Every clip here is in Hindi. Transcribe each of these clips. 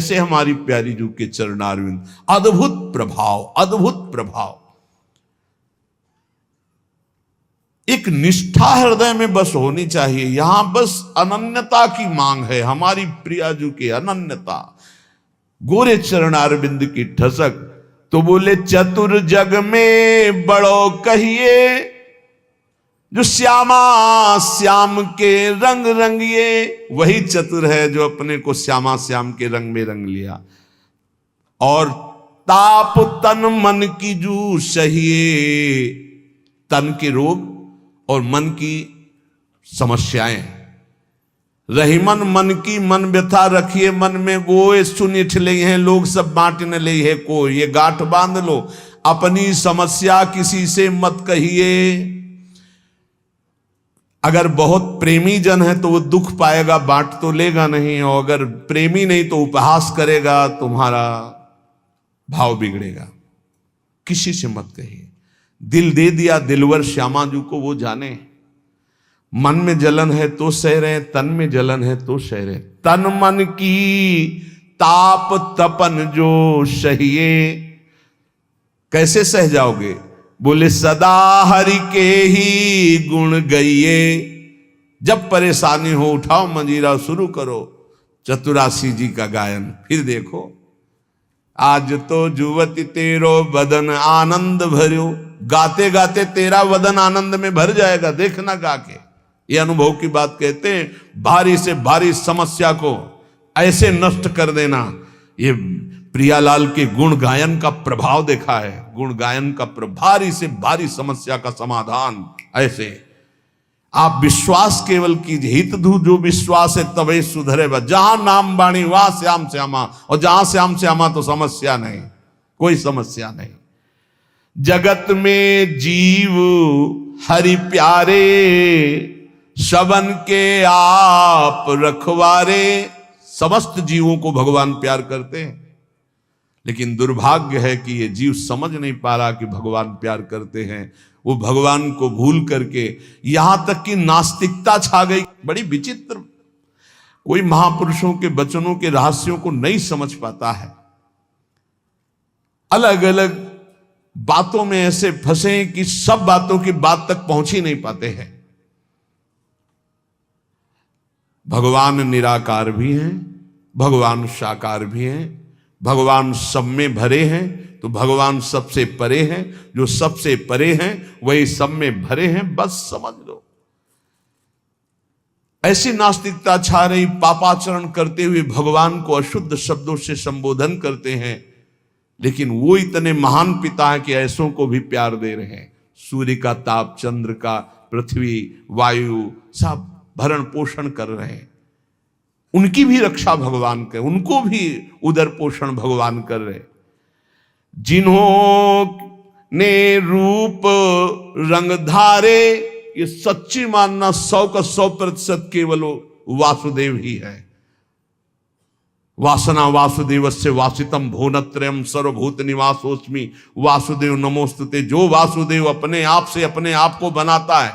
ऐसे हमारी प्यारी जू के चरणारविंद, अद्भुत प्रभाव, अद्भुत प्रभाव। एक निष्ठा हृदय में बस होनी चाहिए। यहां बस अनन्यता की मांग है, हमारी प्रियाजू की अनन्यता। गोरे चरणारविंद की ठसक तो बोले चतुर जग में बड़ो कहिए, जो श्यामा श्याम के रंग रंगिए। वही चतुर है जो अपने को श्यामा श्याम के रंग में रंग लिया। और ताप तन मन की जू सहिए, तन के रोग और मन की समस्याएं। रही मन की मन व्यथा रखिए मन में, गोए सुनिठ ले हैं लोग सब बांट न ले है को। ये गांठ बांध लो, अपनी समस्या किसी से मत कहिए। अगर बहुत प्रेमी जन है तो वो दुख पाएगा, बांट तो लेगा नहीं। और अगर प्रेमी नहीं तो उपहास करेगा, तुम्हारा भाव बिगड़ेगा। किसी से मत कहिए। दिल दे दिया दिलवर श्यामाजू को, वो जाने। मन में जलन है तो सह रहे, तन में जलन है तो सह रहे। तन मन की ताप तपन जो सहिए। कैसे सह जाओगे? बोले सदा हरि के ही गुण गइए। जब परेशानी हो उठाओ मंजीरा, शुरू करो चतुरासी जी का गायन। फिर देखो, आज तो जुवती तेरो बदन आनंद भर्यो। गाते गाते तेरा वदन आनंद में भर जाएगा, देखना गा के। ये अनुभव की बात कहते हैं। भारी से भारी समस्या को ऐसे नष्ट कर देना, ये प्रियालाल के गुण गायन का प्रभाव देखा है। गुण गायन का भारी से भारी समस्या का समाधान ऐसे। आप विश्वास केवल कीजिए, हित धू जो विश्वास है तभी सुधरे। जहां नाम बाणी वहां श्याम श्यामा, और जहां श्याम श्यामा तो समस्या नहीं, कोई समस्या नहीं। जगत में जीव हरि प्यारे, सबन के आप रखवारे। समस्त जीवों को भगवान प्यार करते हैं, लेकिन दुर्भाग्य है कि ये जीव समझ नहीं पा रहा कि भगवान प्यार करते हैं। वो भगवान को भूल करके यहां तक कि नास्तिकता छा गई। बड़ी विचित्र, कोई महापुरुषों के वचनों के रहस्यों को नहीं समझ पाता है। अलग अलग बातों में ऐसे फंसे कि सब बातों की बात तक पहुंच ही नहीं पाते हैं। भगवान निराकार भी हैं, भगवान साकार भी हैं, भगवान सब में भरे हैं, तो भगवान सबसे परे हैं। जो सबसे परे हैं वही सब में भरे हैं, बस समझ लो। ऐसी नास्तिकता छा रही, पापाचरण करते हुए भगवान को अशुद्ध शब्दों से संबोधन करते हैं, लेकिन वो इतने महान पिता हैं कि ऐसों को भी प्यार दे रहे हैं। सूर्य का ताप, चंद्र का, पृथ्वी, वायु, सब भरण पोषण कर रहे हैं। उनकी भी रक्षा भगवान करे, उनको भी उदर पोषण भगवान कर रहे। जिन्होंने रूप रंग धारे, ये सच्ची मानना 100 का 100% केवल वासुदेव ही है। वासना वासुदेवस्य वासितम भुवनत्रयम् सर्वभूत निवासोस्मि वासुदेव नमोस्तुते। जो वासुदेव अपने आप से अपने आप को बनाता है।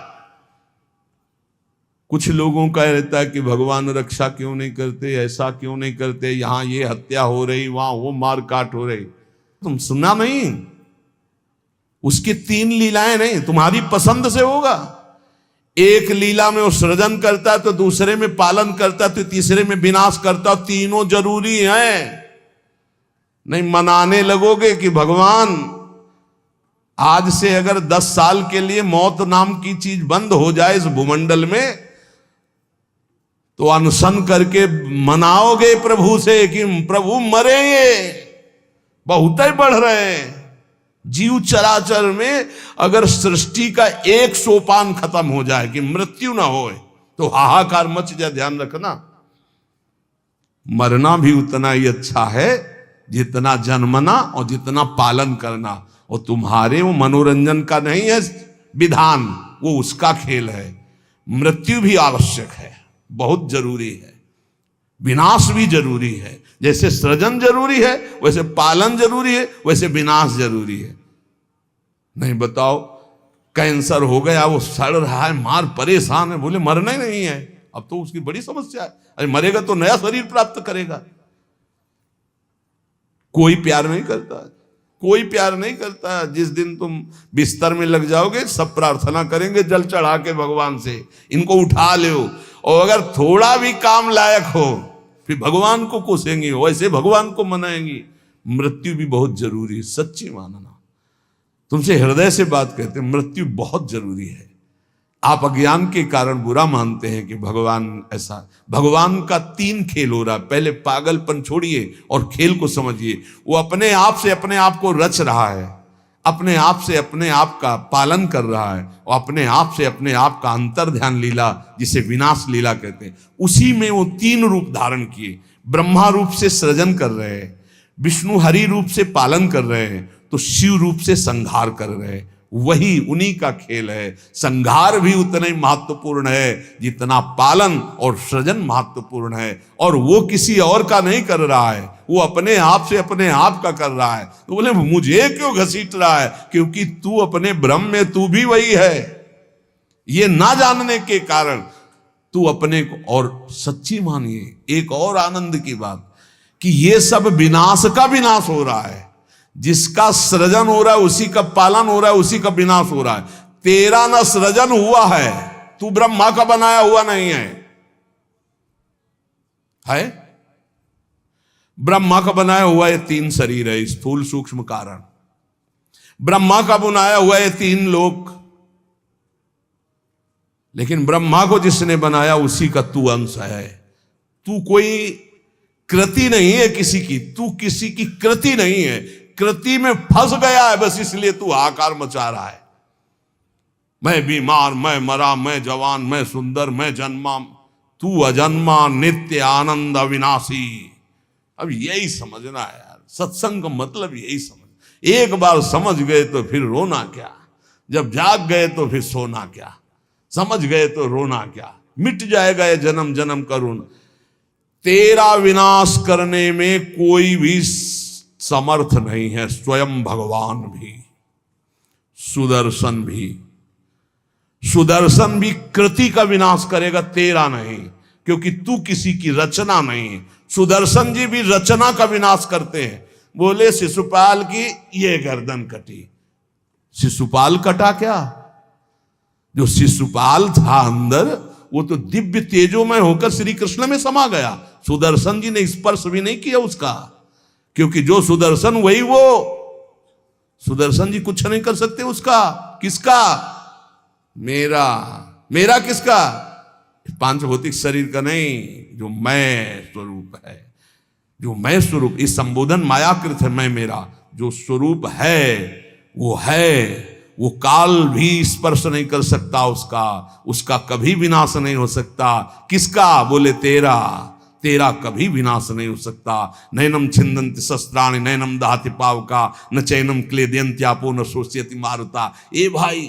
कुछ लोगों का रहता है कि भगवान रक्षा क्यों नहीं करते, ऐसा क्यों नहीं करते, यहां ये हत्या हो रही, वहां वो मार काट हो रही। तुम सुना नहीं? उसकी 3 लीलाएं नहीं, तुम्हारी पसंद से होगा। एक लीला में वो सृजन करता है, तो दूसरे में पालन करता है, तो तीसरे में विनाश करता है। तीनों जरूरी हैं। नहीं मनाने लगोगे कि भगवान आज से अगर 10 साल के लिए मौत नाम की चीज बंद हो जाए इस भूमंडल में, तो अनशन करके मनाओगे प्रभु से कि प्रभु मरेंगे, बहुत ही बढ़ रहे हैं। जीव चराचर में अगर सृष्टि का एक सोपान खत्म हो जाए कि मृत्यु ना हो, तो हाहाकार मच जाए। ध्यान रखना, मरना भी उतना ही अच्छा है जितना जन्मना और जितना पालन करना। और तुम्हारे वो मनोरंजन का नहीं है विधान, वो उसका खेल है। मृत्यु भी आवश्यक है, बहुत जरूरी है। विनाश भी जरूरी है। जैसे सृजन जरूरी है, वैसे पालन जरूरी है, वैसे विनाश जरूरी है। नहीं बताओ, कैंसर हो गया, वो सड़ रहा है, मार परेशान है, बोले मरना ही नहीं है। अब तो उसकी बड़ी समस्या है। अरे मरेगा तो नया शरीर प्राप्त करेगा। कोई प्यार नहीं करता, कोई प्यार नहीं करता। जिस दिन तुम बिस्तर में लग जाओगे सब प्रार्थना करेंगे जल चढ़ा के भगवान से, इनको उठा लो। और अगर थोड़ा भी काम लायक हो फिर भगवान को कोसेंगी, वैसे भगवान को मनाएंगी। मृत्यु भी बहुत जरूरी है, सच्ची मानना। तुमसे हृदय से बात कहते हैं, मृत्यु बहुत जरूरी है। आप अज्ञान के कारण बुरा मानते हैं कि भगवान ऐसा, भगवान का 3 खेल हो रहा है। पहले पागलपन छोड़िए और खेल को समझिए। वो अपने आप से अपने आप को रच रहा है, अपने आप से अपने आप का पालन कर रहा है, और अपने आप से अपने आप का अंतर ध्यान लीला, जिसे विनाश लीला कहते हैं, उसी में वो 3 रूप धारण किए। ब्रह्मा रूप से सृजन कर रहे हैं, विष्णु हरि रूप से पालन कर रहे हैं, तो शिव रूप से संहार कर रहे हैं। वही उन्हीं का खेल है। संहार भी उतना ही महत्वपूर्ण है जितना पालन और सृजन महत्वपूर्ण है। और वो किसी और का नहीं कर रहा है, वो अपने आप से अपने आप का कर रहा है। तो बोले मुझे क्यों घसीट रहा है? क्योंकि तू अपने ब्रह्म में तू भी वही है। ये ना जानने के कारण तू अपने को, और सच्ची मानिए एक और आनंद की बात कि ये सब विनाश का विनाश हो रहा है। जिसका सृजन हो रहा है उसी का पालन हो रहा है, उसी का विनाश हो रहा है। तेरा ना सृजन हुआ है, तू ब्रह्मा का बनाया हुआ नहीं है? ब्रह्मा का बनाया हुआ ये 3 शरीर है, स्थूल सूक्ष्म कारण। ब्रह्मा का बनाया हुआ ये 3 लोक। लेकिन ब्रह्मा को जिसने बनाया उसी का तू अंश है। तू कोई कृति नहीं है किसी की, तू किसी की कृति नहीं है। कृति में फंस गया है बस, इसलिए तू हाहाकार मचा रहा है। मैं बीमार, मैं मरा, मैं जवान, मैं सुंदर, मैं जन्मा। तू अजन्मा, नित्य आनंद अविनाशी। अब यही समझना है यार, सत्संग का मतलब यही समझ। एक बार समझ गए तो फिर रोना क्या, जब जाग गए तो फिर सोना क्या, समझ गए तो रोना क्या, मिट जाएगा ये जन्म जन्म का रोना। तेरा विनाश करने में कोई भी समर्थ नहीं है, स्वयं भगवान भी, सुदर्शन भी। सुदर्शन भी कृति का विनाश करेगा, तेरा नहीं, क्योंकि तू किसी की रचना नहीं। सुदर्शन जी भी रचना का विनाश करते हैं। बोले शिशुपाल की ये गर्दन कटी, शिशुपाल कटा क्या? जो शिशुपाल था अंदर वो तो दिव्य तेजोमय होकर श्री कृष्ण में समा गया। सुदर्शन जी ने स्पर्श भी नहीं किया उसका, क्योंकि जो सुदर्शन वही वो। सुदर्शन जी कुछ नहीं कर सकते उसका। किसका? मेरा। मेरा किसका? 5 भौतिक शरीर का नहीं, जो मैं स्वरूप है, जो मैं स्वरूप। इस संबोधन मायाकृत है, मैं मेरा। जो स्वरूप है वो काल भी स्पर्श नहीं कर सकता उसका कभी विनाश नहीं हो सकता। किसका? बोले तेरा। तेरा कभी विनाश नहीं हो सकता। नैनम छिंदन्ति शस्त्राणि नैनम दहति पावका न चैनम क्लेदयन्त्यापो न शोष्यति मारुता। ए भाई,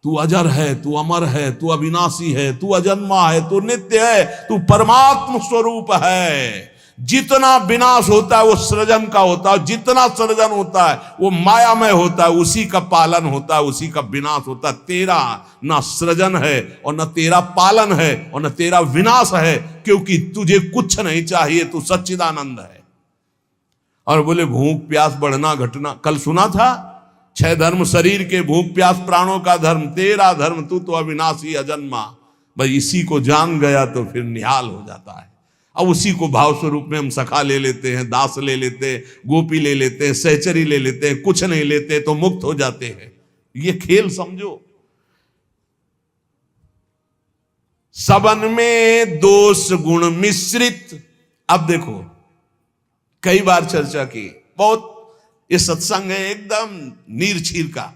तू अजर है, तू अमर है, तू अविनाशी है, तू अजन्मा है, तू नित्य है, तू परमात्म स्वरूप है। जितना विनाश होता है वो सृजन का होता है, जितना सृजन होता है वो मायामय होता है, उसी का पालन होता है, उसी का विनाश होता है। तेरा ना सृजन है और न तेरा पालन है और न तेरा विनाश है, क्योंकि तुझे कुछ नहीं चाहिए, तू सच्चिदानंद है। और बोले भूख प्यास बढ़ना घटना, कल सुना था 6 धर्म शरीर के, भूख प्यास प्राणों का धर्म, तेरा धर्म तू तो अविनाशी अजन्मा। भाई इसी को जान गया तो फिर निहाल हो जाता है। अब उसी को भाव स्वरूप में हम सखा ले लेते हैं, दास ले लेते हैं, गोपी ले लेते हैं, सहचरी ले लेते हैं, कुछ नहीं लेते तो मुक्त हो जाते हैं। ये खेल समझो। सबन में दोष गुण मिश्रित। अब देखो, कई बार चर्चा की, बहुत ये सत्संग है एकदम नीरछीर का।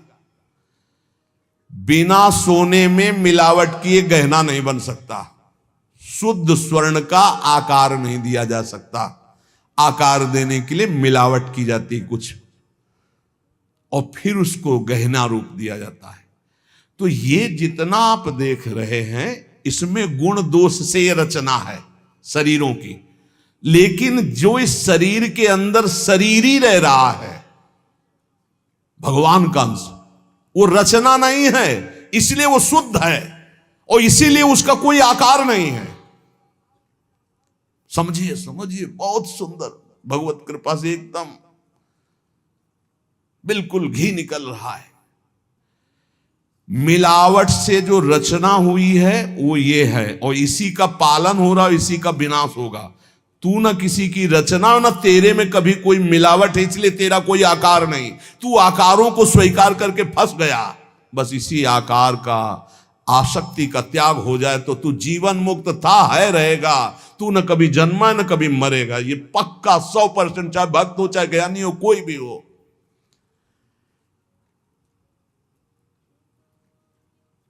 बिना सोने में मिलावट किए गहना नहीं बन सकता। शुद्ध स्वर्ण का आकार नहीं दिया जा सकता। आकार देने के लिए मिलावट की जाती कुछ, और फिर उसको गहना रूप दिया जाता है। तो ये जितना आप देख रहे हैं इसमें गुण दोष से रचना है शरीरों की। लेकिन जो इस शरीर के अंदर शरीर ही रह रहा है, भगवान का अंश, वो रचना नहीं है, इसलिए वो शुद्ध है और इसीलिए उसका कोई आकार नहीं है। समझिए समझिए, बहुत सुंदर, भगवत कृपा से एकदम बिल्कुल घी निकल रहा है। मिलावट से जो रचना हुई है वो ये है, और इसी का पालन हो रहा है, इसी का विनाश होगा। तू न किसी की रचना, न तेरे में कभी कोई मिलावट है, इसलिए तेरा कोई आकार नहीं। तू आकारों को स्वीकार करके फंस गया। बस इसी आकार का, आसक्ति का त्याग हो जाए तो तू जीवन मुक्त था, है, रहेगा। तू न कभी जन्मा न कभी मरेगा, ये पक्का 100%, चाहे भक्त हो चाहे ज्ञानी हो, कोई भी हो।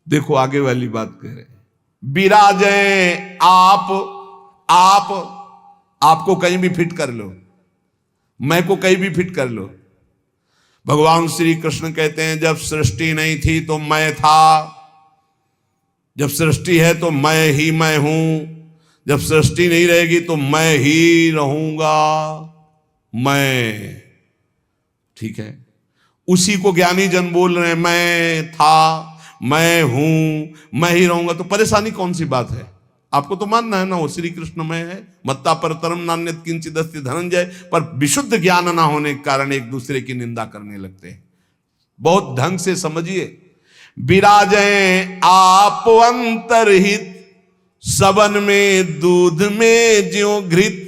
देखो आगे वाली बात कह रहे हैं, विराजे आप आपको कहीं भी फिट कर लो, मैं को कहीं भी फिट कर लो। भगवान श्री कृष्ण कहते हैं जब सृष्टि नहीं थी तो मैं था, जब सृष्टि है तो मैं ही मैं हूं, जब सृष्टि नहीं रहेगी तो मैं ही रहूंगा। मैं, ठीक है, उसी को ज्ञानी जन बोल रहे हैं, मैं था, मैं हूं, मैं ही रहूंगा। तो परेशानी कौन सी बात है? आपको तो मानना है ना वो श्री कृष्ण में है। मत्ता परतरम नान्यत किंचित् अस्ति धनंजय। पर विशुद्ध ज्ञान ना होने के कारण एक दूसरे की निंदा करने लगते हैं। बहुत ढंग से समझिए, विराजे आप अंतरहित, सबन में दूध में ज्यों घृत।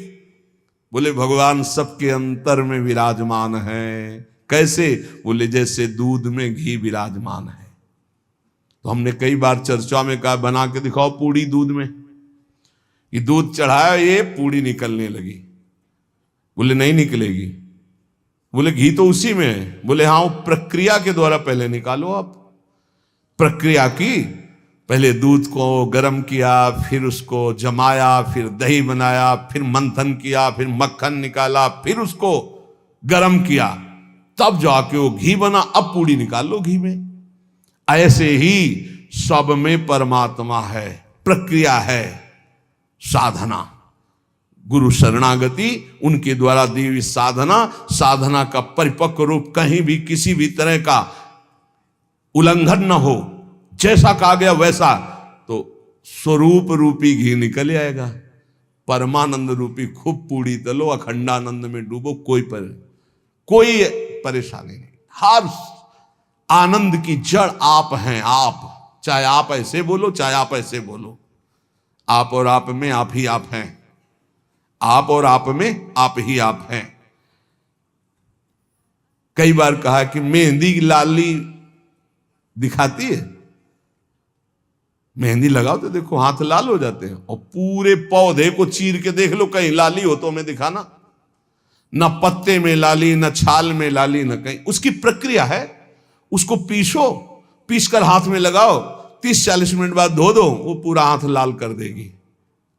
बोले भगवान सबके अंतर में विराजमान है। कैसे? बोले जैसे दूध में घी विराजमान है। तो हमने कई बार चर्चा में कहा, बना के दिखाओ पूड़ी दूध में। ये दूध चढ़ाया, ये पूड़ी निकलने लगी। बोले नहीं निकलेगी। बोले घी तो उसी में है। बोले हाँ, वो प्रक्रिया के द्वारा पहले निकालो। आप प्रक्रिया की, पहले दूध को गर्म किया, फिर उसको जमाया, फिर दही बनाया, फिर मंथन किया, फिर मक्खन निकाला, फिर उसको गर्म किया, तब जाके वो घी बना। अब पूड़ी निकाल लो घी में। ऐसे ही सब में परमात्मा है, प्रक्रिया है, साधना, गुरु शरणागति, उनके द्वारा दी हुई साधना, साधना का परिपक्व रूप, कहीं भी किसी भी तरह का उल्लंघन न हो, जैसा कहा गया वैसा, तो स्वरूप रूपी घी निकल आएगा। परमानंद रूपी खूब पूड़ी तलो, अखंडानंद में डूबो, कोई परेशानी नहीं। हर आनंद की जड़ आप हैं। आप, चाहे आप ऐसे बोलो, चाहे आप ऐसे बोलो, आप और आप में आप ही आप हैं। आप और आप में आप ही आप हैं। कई बार कहा कि मेहंदी की लाली दिखाती है। मेहंदी लगाओ तो देखो हाथ लाल हो जाते हैं, और पूरे पौधे को चीर के देख लो, कहीं लाली हो तो हमें दिखाना। न पत्ते में लाली, न छाल में लाली, न कहीं। उसकी प्रक्रिया है। उसको पीसो, पीस कर हाथ में लगाओ, 30-40 मिनट बाद धो दो, वो पूरा हाथ लाल कर देगी।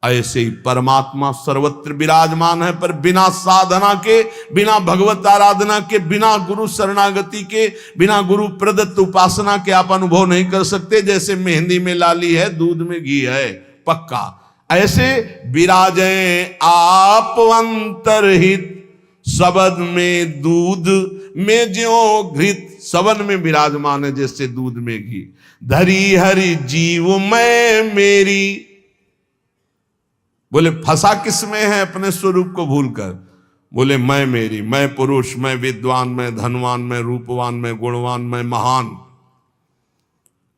ऐसे ही परमात्मा सर्वत्र विराजमान है, पर बिना साधना के, बिना भगवत आराधना के, बिना गुरु शरणागति के, बिना गुरु प्रदत्त उपासना के आप अनुभव नहीं कर सकते। जैसे मेहंदी में लाली है, दूध में घी है, पक्का। ऐसे विराजे आप अंतरहित, सबद में दूध में ज्यों घृत। सबन में विराजमान है जैसे दूध में घी। धरी हरि जीव मैं मेरी। बोले फंसा किस में है? अपने स्वरूप को भूलकर। बोले मैं मेरी, मैं पुरुष, मैं विद्वान, मैं धनवान, मैं रूपवान, मैं गुणवान, मैं महान,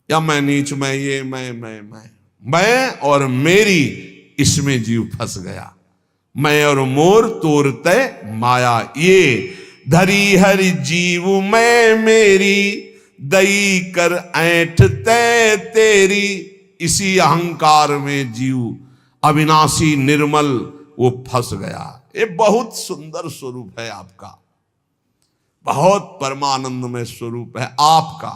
या मैं नीच, मैं ये, मैं और मेरी, इसमें जीव फंस गया। मैं और मोर तोरते माया ये। धरी हरि जीव मैं मेरी, दई कर ऐठ तै तेरी। इसी अहंकार में जीव अविनाशी निर्मल वो फंस गया। ये बहुत सुंदर स्वरूप है आपका, बहुत परमानंदमय स्वरूप है आपका।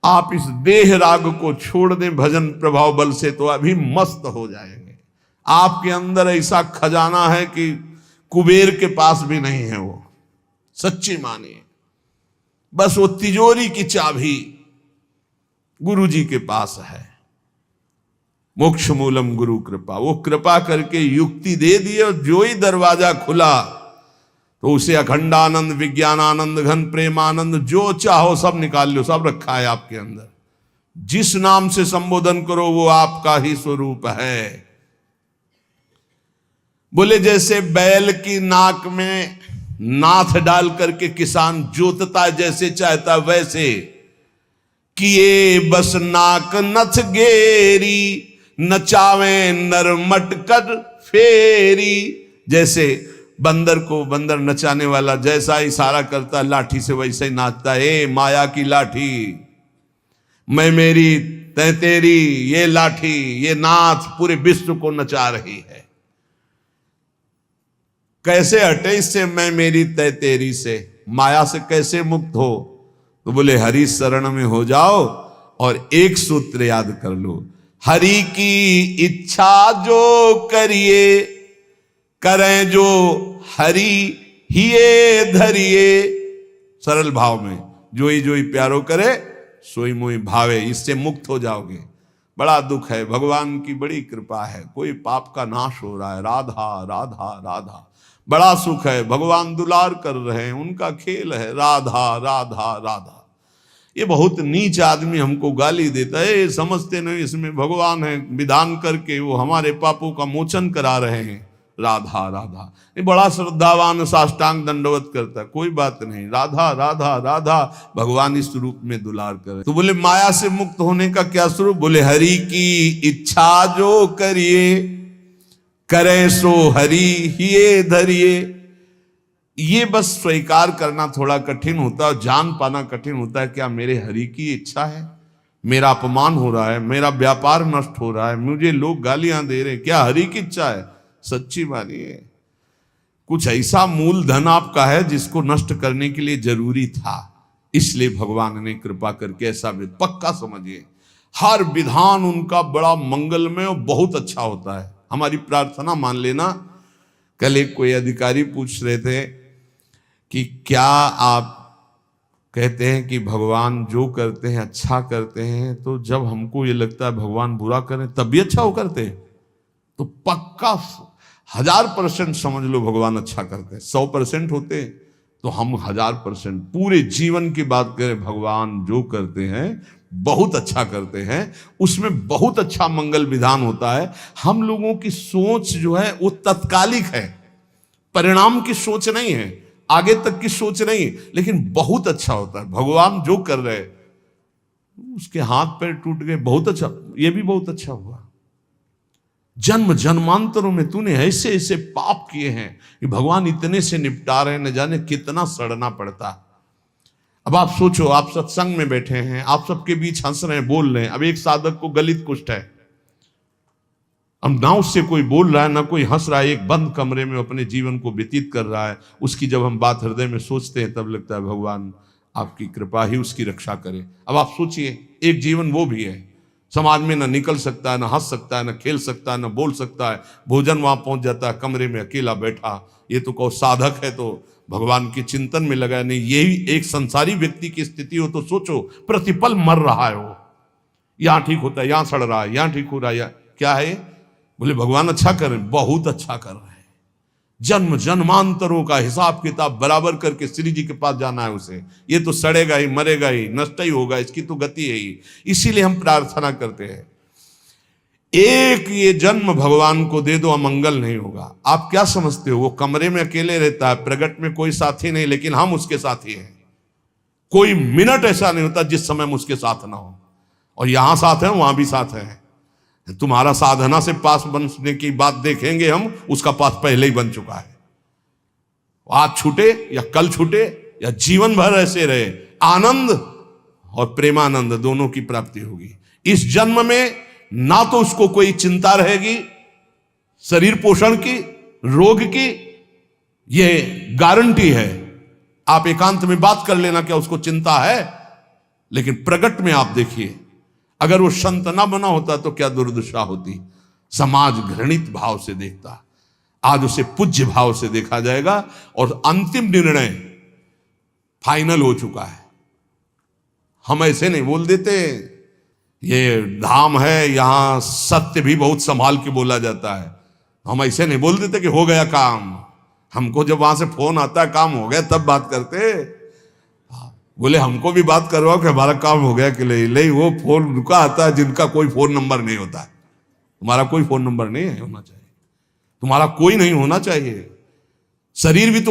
आप इस देह राग को छोड़ दें भजन प्रभाव बल से, तो अभी मस्त हो जाएंगे। आपके अंदर ऐसा खजाना है कि कुबेर के पास भी नहीं है वो, सच्ची मानिए। बस वो तिजोरी की चाबी गुरु जी के पास है। मोक्ष मूलम गुरु कृपा। वो कृपा करके युक्ति दे दी, और जो ही दरवाजा खुला तो उसे अखंडानंद, विज्ञानानंद, घन प्रेमानंद, जो चाहो सब निकाल लो, सब रखा है आपके अंदर। जिस नाम से संबोधन करो वो आपका ही स्वरूप है। बोले जैसे बैल की नाक में नाथ डाल करके किसान जोतता जैसे चाहता वैसे, किए बस नाक नथ गेरी, नचावे नर मटकर फेरी। जैसे बंदर को बंदर नचाने वाला जैसा इशारा करता है लाठी से वैसे ही नाचता है। ए माया की लाठी, मैं मेरी तै तेरी, ये लाठी ये नाथ पूरे विश्व को नचा रही है। कैसे हटे इससे मैं मेरी तै तेरी से, माया से कैसे मुक्त हो? तो बोले हरि शरण में हो जाओ और एक सूत्र याद कर लो, हरि की इच्छा जो करिए, करें जो हरि हिये धरिए। सरल भाव में जोई जोई प्यारो करे सोई मोई भावे, इससे मुक्त हो जाओगे। बड़ा दुख है, भगवान की बड़ी कृपा है, कोई पाप का नाश हो रहा है। राधा राधा राधा, बड़ा सुख है, भगवान दुलार कर रहे हैं, उनका खेल है। राधा राधा राधा। ये बहुत नीच आदमी हमको गाली देता है, समझते नहीं इसमें भगवान है, विधान करके वो हमारे पापों का मोचन करा रहे हैं। राधा राधा, ये बड़ा श्रद्धावान साष्टांग दंडवत करता है, कोई बात नहीं। राधा राधा राधा, भगवान इस रूप में दुलार करे। तो बोले माया से मुक्त होने का क्या स्वरूप? बोले हरि की इच्छा जो करिए, करे सो हरि हिये धरिए। ये बस स्वीकार करना थोड़ा कठिन होता है, जान पाना कठिन होता है। क्या मेरे हरि की इच्छा है? मेरा अपमान हो रहा है, मेरा व्यापार नष्ट हो रहा है, मुझे लोग गालियां दे रहे, क्या हरि की इच्छा है? सच्ची मानिए, कुछ ऐसा मूलधन आपका है जिसको नष्ट करने के लिए जरूरी था, इसलिए भगवान ने कृपा करके ऐसा पक्का समझिए। हर विधान उनका बड़ा मंगलमय और बहुत अच्छा होता है। हमारी प्रार्थना मान लेना। कल एक कोई अधिकारी पूछ रहे थे कि क्या आप कहते हैं कि भगवान जो करते हैं अच्छा करते हैं, तो जब हमको ये लगता है भगवान बुरा करें तब भी अच्छा हो करते हैं? तो पक्का 1000% समझ लो भगवान अच्छा करते हैं। 100% होते तो हम 1000% पूरे जीवन की बात करें, भगवान जो करते हैं बहुत अच्छा करते हैं, उसमें बहुत अच्छा मंगल विधान होता है। हम लोगों की सोच जो है वो तत्कालिक है, परिणाम की सोच नहीं है, आगे तक की सोच नहीं, लेकिन बहुत अच्छा होता है। भगवान जो कर रहे, उसके हाथ पैर टूट गए, बहुत अच्छा, ये भी बहुत अच्छा हुआ। जन्म जन्मांतरों में तूने ऐसे ऐसे पाप किए हैं कि भगवान इतने से निपटा रहे, न जाने कितना सड़ना पड़ता। अब आप सोचो, आप सत्संग में बैठे हैं, आप सबके बीच हंस रहे हैं, बोल रहे हैं। अब एक साधक को गलित कुष्ठ है, अब ना उससे कोई बोल रहा है ना कोई हंस रहा है, एक बंद कमरे में अपने जीवन को व्यतीत कर रहा है। उसकी जब हम बात हृदय में सोचते हैं तब लगता है भगवान आपकी कृपा ही उसकी रक्षा करे। अब आप सोचिए, एक जीवन वो भी है, समाज में ना निकल सकता है, ना हंस सकता है, ना खेल सकता है, ना बोल सकता है, भोजन वहां पहुंच जाता है, कमरे में अकेला बैठा। ये तो कहो साधक है तो भगवान के चिंतन में लगा नहीं। यही एक संसारी व्यक्ति की स्थिति हो तो सोचो, प्रतिपल मर रहा है वो, यहां ठीक होता है, यहां सड़ रहा है, यहां ठीक हो रहा है, क्या है? बोले भगवान अच्छा कर रहे हैं, बहुत अच्छा कर रहे हैं। जन्म जन्मांतरों का हिसाब किताब बराबर करके श्री जी के पास जाना है उसे। ये तो सड़ेगा ही, मरेगा ही, नष्ट ही होगा, इसकी तो गति है ही। इसीलिए हम प्रार्थना करते हैं, एक ये जन्म भगवान को दे दो, अमंगल नहीं होगा। आप क्या समझते हो, वो कमरे में अकेले रहता है, प्रगट में कोई साथी नहीं, लेकिन हम उसके साथी हैं। कोई मिनट ऐसा नहीं होता जिस समय हम उसके साथ ना हो, और यहां साथ है वहां भी साथ है। तुम्हारा साधना से पास बनने की बात देखेंगे हम, उसका पास पहले ही बन चुका है। आज छूटे या कल छूटे या जीवन भर ऐसे रहे, आनंद और प्रेमानंद दोनों की प्राप्ति होगी। इस जन्म में ना तो उसको कोई चिंता रहेगी शरीर पोषण की, रोग की, ये गारंटी है। आप एकांत में बात कर लेना क्या उसको चिंता है, लेकिन प्रगट में आप देखिए, अगर वो संत ना बना होता तो क्या दुर्दशा होती। समाज घृणित भाव से देखता, आज उसे पूज्य भाव से देखा जाएगा, और अंतिम निर्णय फाइनल हो चुका है। हम ऐसे नहीं बोल देते, ये धाम है यहां सत्य भी बहुत संभाल के बोला जाता है। हम ऐसे नहीं बोल देते कि हो गया काम। हमको जब वहां से फोन आता है काम हो गया तब बात करते। बोले हमको भी बात करवाओ कि हमारा काम हो गया कि नहीं। वो फोन रुका आता है जिनका कोई फोन नंबर नहीं होता है। तुम्हारा कोई फोन नंबर नहीं है होना चाहिए, तुम्हारा कोई नहीं होना चाहिए। शरीर भी तो